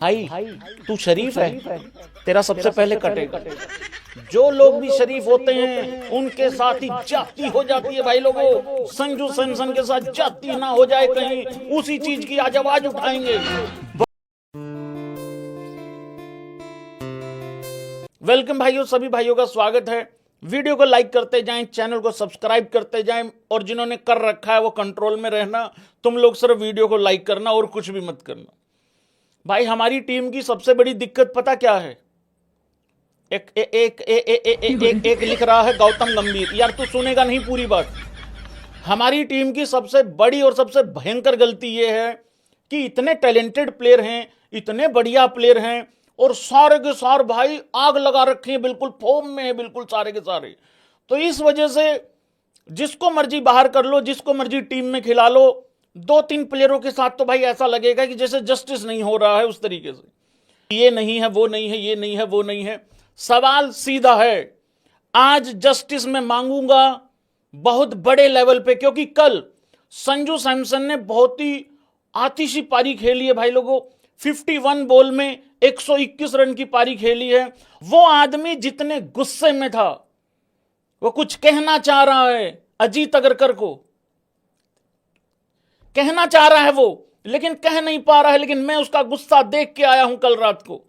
भाई तू शरीफ है, तेरा सबसे पहले कटेगा। जो लोग भी शरीफ होते हैं उनके साथ ही जाती हो जाती है। भाई लोगों, संजू सैमसन के साथ जाती ना हो जाए कहीं, उसी चीज की आज आवाज उठाएंगे। वेलकम भाइयों, सभी भाइयों का स्वागत है। वीडियो को लाइक करते जाएं, चैनल को सब्सक्राइब करते जाएं, और जिन्होंने कर रखा है वो कंट्रोल में रहना। तुम लोग सिर्फ वीडियो को लाइक करना और कुछ भी मत करना। भाई हमारी टीम की सबसे बड़ी दिक्कत पता क्या है? एक लिख रहा है गौतम गंभीर। यार तू सुनेगा नहीं पूरी बात। हमारी टीम की सबसे बड़ी और सबसे भयंकर गलती यह है कि इतने टैलेंटेड प्लेयर हैं, इतने बढ़िया प्लेयर हैं, और सारे के सारे भाई आग लगा रखे हैं, बिल्कुल फॉर्म में है, बिल्कुल सारे के सारे। तो इस वजह से जिसको मर्जी बाहर कर लो, जिसको मर्जी टीम में खिला लो, दो तीन प्लेयरों के साथ तो भाई ऐसा लगेगा कि जैसे जस्टिस नहीं हो रहा है। उस तरीके से ये नहीं है, वो नहीं है, ये नहीं है, वो नहीं है। सवाल सीधा है, आज जस्टिस में मांगूंगा बहुत बड़े लेवल पे, क्योंकि कल संजू सैमसन ने बहुत ही आतिशी पारी खेली है। भाई लोगों, 51 बॉल में 121 रन की पारी खेली है। वो आदमी जितने गुस्से में था, वो कुछ कहना चाह रहा है अजीत अगरकर को, कहना चाह रहा है वो, लेकिन कह नहीं पा रहा है। लेकिन मैं उसका गुस्सा देख के आया हूं कल रात को।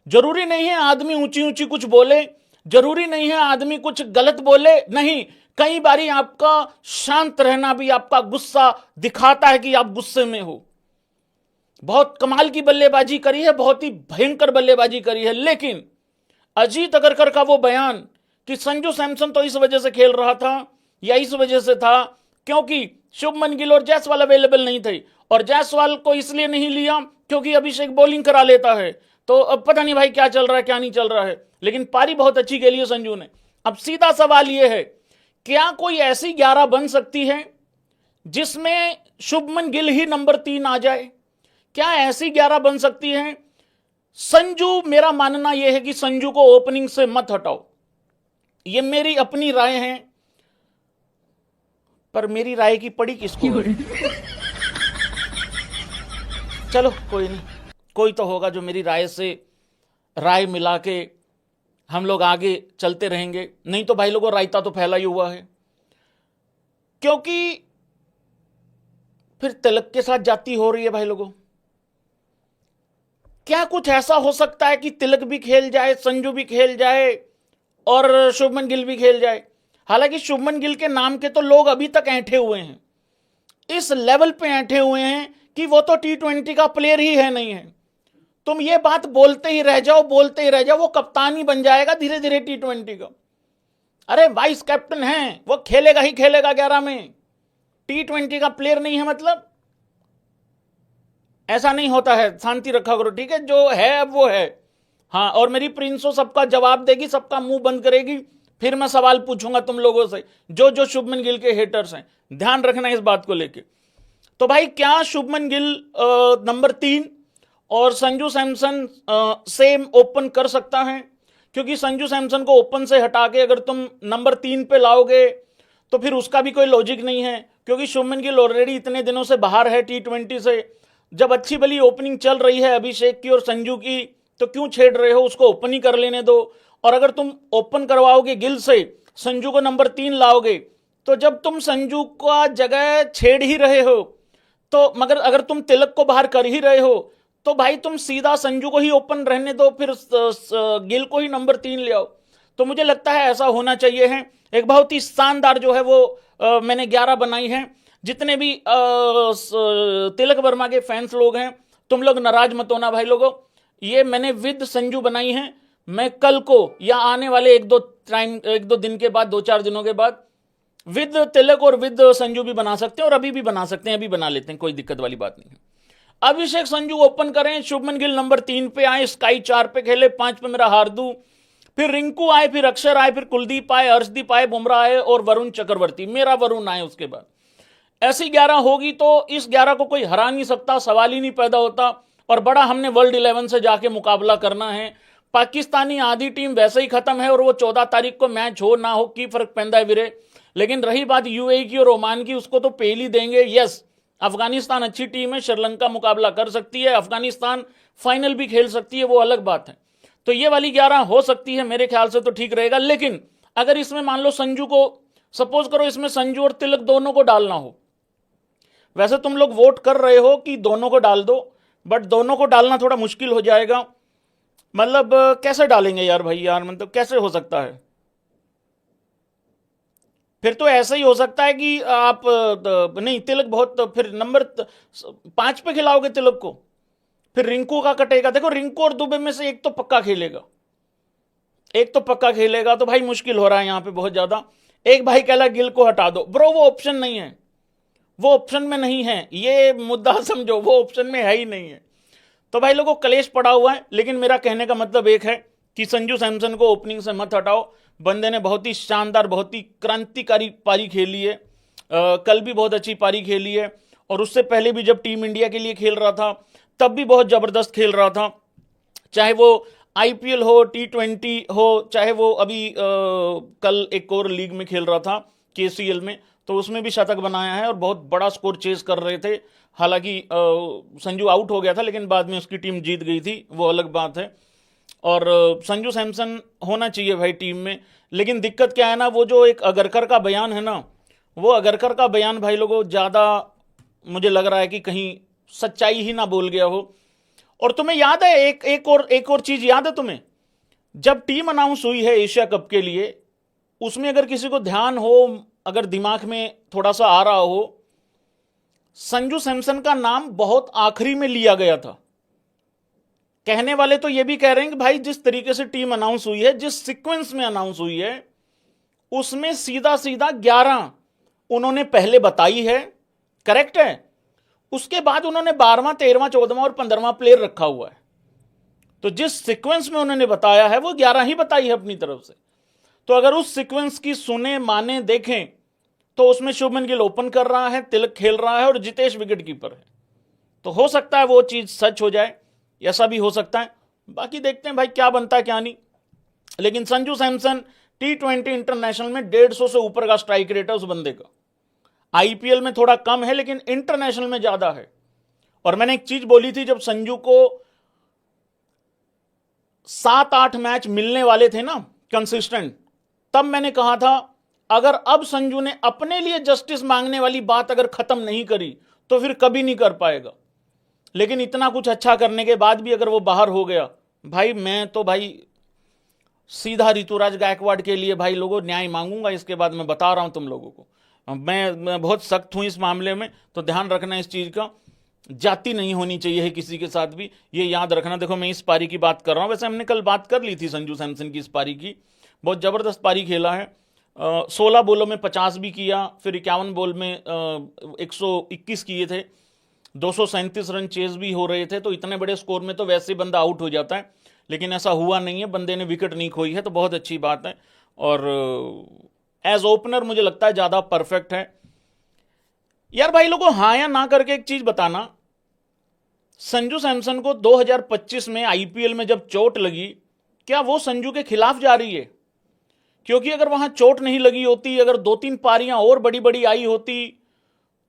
जरूरी नहीं है आदमी ऊंची ऊंची कुछ बोले, जरूरी नहीं है आदमी कुछ गलत बोले, नहीं। कई बारी आपका शांत रहना भी आपका गुस्सा दिखाता है कि आप गुस्से में हो। बहुत कमाल की बल्लेबाजी करी है, बहुत ही भयंकर बल्लेबाजी करी है। लेकिन अजीत अगरकर का वो बयान कि संजू सैमसन तो इस वजह से खेल रहा था या इस वजह से था क्योंकि शुभमन गिल और जायसवाल अवेलेबल नहीं थे, और जायसवाल को इसलिए नहीं लिया क्योंकि अभिषेक बॉलिंग करा लेता है। तो अब पता नहीं भाई क्या चल रहा है, क्या नहीं चल रहा है। लेकिन पारी बहुत अच्छी खेली है संजू ने। अब सीधा सवाल यह है, क्या कोई ऐसी 11 बन सकती है जिसमें शुभमन गिल ही नंबर 3 आ जाए? क्या ऐसी 11 बन सकती है? संजू, मेरा मानना यह है कि संजू को ओपनिंग से मत हटाओ। यह मेरी अपनी राय है, पर मेरी राय की पड़ी किसको? चलो कोई नहीं, कोई तो होगा जो मेरी राय से राय मिला के हम लोग आगे चलते रहेंगे। नहीं तो भाई लोगों, रायता तो फैला ही हुआ है। क्योंकि फिर तिलक के साथ जाती हो रही है। भाई लोगों, क्या कुछ ऐसा हो सकता है कि तिलक भी खेल जाए, संजू भी खेल जाए और शुभमन गिल भी खेल जाए? हालांकि शुभमन गिल के नाम के तो लोग अभी तक ऐंठे हुए हैं, इस लेवल पे ऐंठे हुए हैं कि वो तो T20 का प्लेयर ही है नहीं है। तुम ये बात बोलते ही रह जाओ, बोलते ही रह जाओ, वो कप्तान ही बन जाएगा धीरे धीरे T20 का। अरे वाइस कैप्टन है, वो खेलेगा ही खेलेगा 11 में। T20 का प्लेयर नहीं है मतलब ऐसा नहीं होता है। शांति रखा करो, ठीक है? जो है अब वो है। हाँ, और मेरी प्रिंसो सबका जवाब देगी, सबका मुंह बंद करेगी, फिर मैं सवाल पूछूंगा तुम लोगों से, जो जो शुभमन गिल के हेटर्स हैं। ध्यान रखना इस बात को लेके। तो भाई, क्या शुभमन गिल नंबर 3 और संजू सैमसन सेम ओपन कर सकता है? क्योंकि संजू सैमसन को ओपन से हटा के अगर तुम नंबर 3 पे लाओगे तो फिर उसका भी कोई लॉजिक नहीं है, क्योंकि शुभमन गिल ऑलरेडी इतने दिनों से बाहर है T20 से। जब अच्छी भली ओपनिंग चल रही है अभिषेक की और संजू की, तो क्यों छेड़ रहे हो? उसको ओपन ही कर लेने दो। और अगर तुम ओपन करवाओगे गिल से, संजू को नंबर 3 लाओगे, तो जब तुम संजू का जगह छेड़ ही रहे हो, तो मगर अगर तुम तिलक को बाहर कर ही रहे हो, तो भाई तुम सीधा संजू को ही ओपन रहने दो, फिर गिल को ही नंबर 3 ले आओ। तो मुझे लगता है ऐसा होना चाहिए है। एक बहुत ही शानदार जो है वो मैंने 11 बनाई है। जितने भी तिलक वर्मा के फैंस लोग हैं, तुम लोग नाराज मत होना भाई लोगों। ये मैंने विद संजू बनाई है। मैं कल को या आने वाले एक दो दिन के बाद, 2-4 दिनों के बाद विद तिलक और विद संजू भी बना सकते हैं, और अभी भी बना सकते हैं, अभी बना लेते हैं, कोई दिक्कत वाली बात नहीं है। अभिषेक संजू ओपन करें, शुभमन गिल नंबर 3 पे आए, स्काई 4 पे खेले, 5 पे मेरा हार्दू, फिर रिंकू आए, फिर अक्षर आए, फिर कुलदीप आए, अर्शदीप आए, बुमराह आए, और वरुण चक्रवर्ती, मेरा वरुण आए उसके बाद। ऐसी 11 होगी तो इस 11 को कोई हरा नहीं सकता, सवाल ही नहीं पैदा होता। और बड़ा हमने वर्ल्ड 11 से जाके मुकाबला करना है। पाकिस्तानी आधी टीम वैसे ही खत्म है, और वो 14 तारीख को मैच हो ना हो की फर्क पैंदा है वीरे। लेकिन रही बात यूएई की और ओमान की, उसको तो पहली देंगे। यस, अफगानिस्तान अच्छी टीम है, श्रीलंका मुकाबला कर सकती है, अफगानिस्तान फाइनल भी खेल सकती है, वो अलग बात है। तो ये वाली 11 हो सकती है मेरे ख्याल से, तो ठीक रहेगा। लेकिन अगर इसमें मान लो संजू को, सपोज करो इसमें संजू और तिलक दोनों को डालना हो, वैसे तुम लोग वोट कर रहे हो कि दोनों को डाल दो, बट दोनों को डालना थोड़ा मुश्किल हो जाएगा। मतलब कैसे डालेंगे यार भाई, यार मतलब कैसे हो सकता है? फिर तो ऐसा ही हो सकता है कि आप नहीं, तिलक बहुत, फिर नंबर 5 पे खिलाओगे तिलक को, फिर रिंकू का कटेगा। देखो रिंकू और दुबे में से एक तो पक्का खेलेगा, एक तो पक्का खेलेगा, तो भाई मुश्किल हो रहा है यहां पे बहुत ज्यादा। एक भाई कहला गिल को हटा दो, ब्रो वो ऑप्शन नहीं है, वो ऑप्शन में नहीं है, ये मुद्दा समझो, वो ऑप्शन में है ही नहीं है। तो भाई लोगों कलेश पड़ा हुआ है। लेकिन मेरा कहने का मतलब एक है कि संजू सैमसन को ओपनिंग से मत हटाओ। बंदे ने बहुत ही शानदार, बहुत ही क्रांतिकारी पारी खेली है। कल भी बहुत अच्छी पारी खेली है, और उससे पहले भी जब टीम इंडिया के लिए खेल रहा था तब भी बहुत जबरदस्त खेल रहा था। चाहे वो आईपीएल हो, T20 हो, चाहे वो अभी कल एक और लीग में खेल रहा था KCL में, तो उसमें भी शतक बनाया है और बहुत बड़ा स्कोर चेज कर रहे थे। हालांकि संजू आउट हो गया था, लेकिन बाद में उसकी टीम जीत गई थी, वो अलग बात है। और संजू सैमसन होना चाहिए भाई टीम में। लेकिन दिक्कत क्या है ना, वो जो एक अगरकर का बयान है ना, वो अगरकर का बयान भाई लोगों ज़्यादा मुझे लग रहा है कि कहीं सच्चाई ही ना बोल गया हो। और तुम्हें याद है एक और चीज याद है तुम्हें, जब टीम अनाउंस हुई है एशिया कप के लिए, उसमें अगर किसी को ध्यान हो, अगर दिमाग में थोड़ा सा आ रहा हो, संजू सैमसन का नाम बहुत आखिरी में लिया गया था। कहने वाले तो ये भी कह रहे हैं कि भाई जिस तरीके से टीम अनाउंस हुई है, जिस सीक्वेंस में अनाउंस हुई है, उसमें सीधा सीधा 11 उन्होंने पहले बताई है, करेक्ट है। उसके बाद उन्होंने 12वां, 13वां, 14वां और 15वां प्लेयर रखा हुआ है। तो जिस सीक्वेंस में उन्होंने बताया है वो 11 ही बताई है अपनी तरफ से। तो अगर उस सीक्वेंस की सुने माने देखें, तो उसमें शुभमन गिल ओपन कर रहा है, तिलक खेल रहा है और जितेश विकेट कीपर है। तो हो सकता है वो चीज सच हो जाए, ऐसा भी हो सकता है। बाकी देखते हैं भाई क्या बनता है क्या नहीं। लेकिन संजू सैमसन T20 इंटरनेशनल में 150 से ऊपर का स्ट्राइक रेट है उस बंदे का। आईपीएल में थोड़ा कम है, लेकिन इंटरनेशनल में ज्यादा है। और मैंने एक चीज बोली थी, जब संजू को 7-8 मैच मिलने वाले थे ना कंसिस्टेंट, तब मैंने कहा था अगर अब संजू ने अपने लिए जस्टिस मांगने वाली बात अगर खत्म नहीं करी तो फिर कभी नहीं कर पाएगा। लेकिन इतना कुछ अच्छा करने के बाद भी अगर वो बाहर हो गया, भाई मैं तो भाई सीधा ऋतुराज गायकवाड़ के लिए भाई लोगों न्याय मांगूंगा। इसके बाद मैं बता रहा हूं तुम लोगों को, मैं बहुत सख्त हूं इस मामले में, तो ध्यान रखना इस चीज का। जाति नहीं होनी चाहिए किसी के साथ भी, ये याद रखना। देखो मैं इस पारी की बात कर रहा हूं, वैसे हमने कल बात कर ली थी संजू सैमसन की इस पारी की। बहुत जबरदस्त पारी खेला है। 16 बॉलों में 50 भी किया, फिर 51 बॉल में 121 किए थे, 237 रन चेज भी हो रहे थे। तो इतने बड़े स्कोर में तो वैसे बंदा आउट हो जाता है, लेकिन ऐसा हुआ नहीं है, बंदे ने विकेट नहीं खोई है, तो बहुत अच्छी बात है। और एज ओपनर मुझे लगता है ज्यादा परफेक्ट है। यार भाई लोगों हाँ या ना करके एक चीज बताना, संजू सैमसन को 2025 में आईपीएल में जब चोट लगी, क्या वो संजू के खिलाफ जा रही है? क्योंकि अगर वहां चोट नहीं लगी होती, अगर 2-3 पारियां और बड़ी बड़ी आई होती,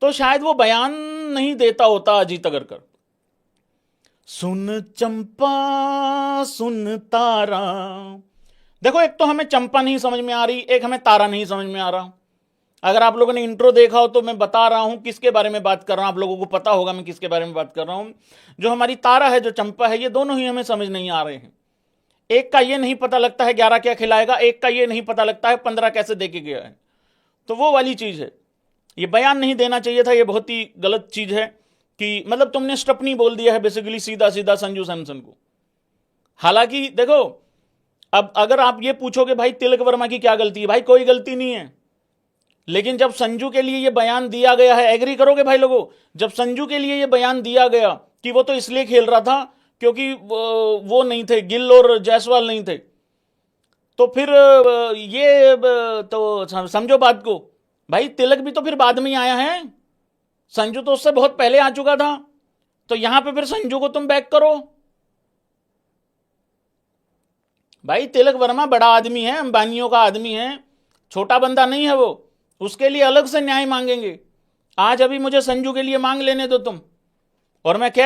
तो शायद वो बयान नहीं देता होता अजीत अगरकर। सुन चंपा सुन तारा। देखो एक तो हमें चंपा नहीं समझ में आ रही, एक हमें तारा नहीं समझ में आ रहा। अगर आप लोगों ने इंट्रो देखा हो तो मैं बता रहा हूं किसके बारे में बात कर रहा हूं, आप लोगों को पता होगा मैं किसके बारे में बात कर रहा हूं। जो हमारी तारा है, जो चंपा है, ये दोनों ही हमें समझ नहीं आ रहे हैं। एक का ये नहीं पता लगता है 11 क्या खिलाएगा, एक का ये नहीं पता लगता है 15 कैसे देके गया है। तो वो वाली चीज है, ये बयान नहीं देना चाहिए था, ये बहुत ही गलत चीज है कि मतलब तुमने स्टपनी बोल दिया है बेसिकली सीधा सीधा संजू सैमसन को। हालांकि देखो अब अगर आप ये पूछोगे भाई तिलक वर्मा की क्या गलती है, भाई कोई गलती नहीं है। लेकिन जब संजू के लिए ये बयान दिया गया है, एग्री करोगे भाई लोगों, जब संजू के लिए ये बयान दिया गया कि वो तो इसलिए खेल रहा था क्योंकि वो नहीं थे, गिल और जायसवाल नहीं थे, तो फिर ये तो समझो बात को। भाई तिलक भी तो फिर बाद में ही आया है, संजू तो उससे बहुत पहले आ चुका था। तो यहां पे फिर संजू को तुम बैक करो। भाई तिलक वर्मा बड़ा आदमी है, अंबानियों का आदमी है, छोटा बंदा नहीं है वो, उसके लिए अलग से न्याय मांगेंगे। आज अभी मुझे संजू के लिए मांग लेने दो तुम, और मैं कह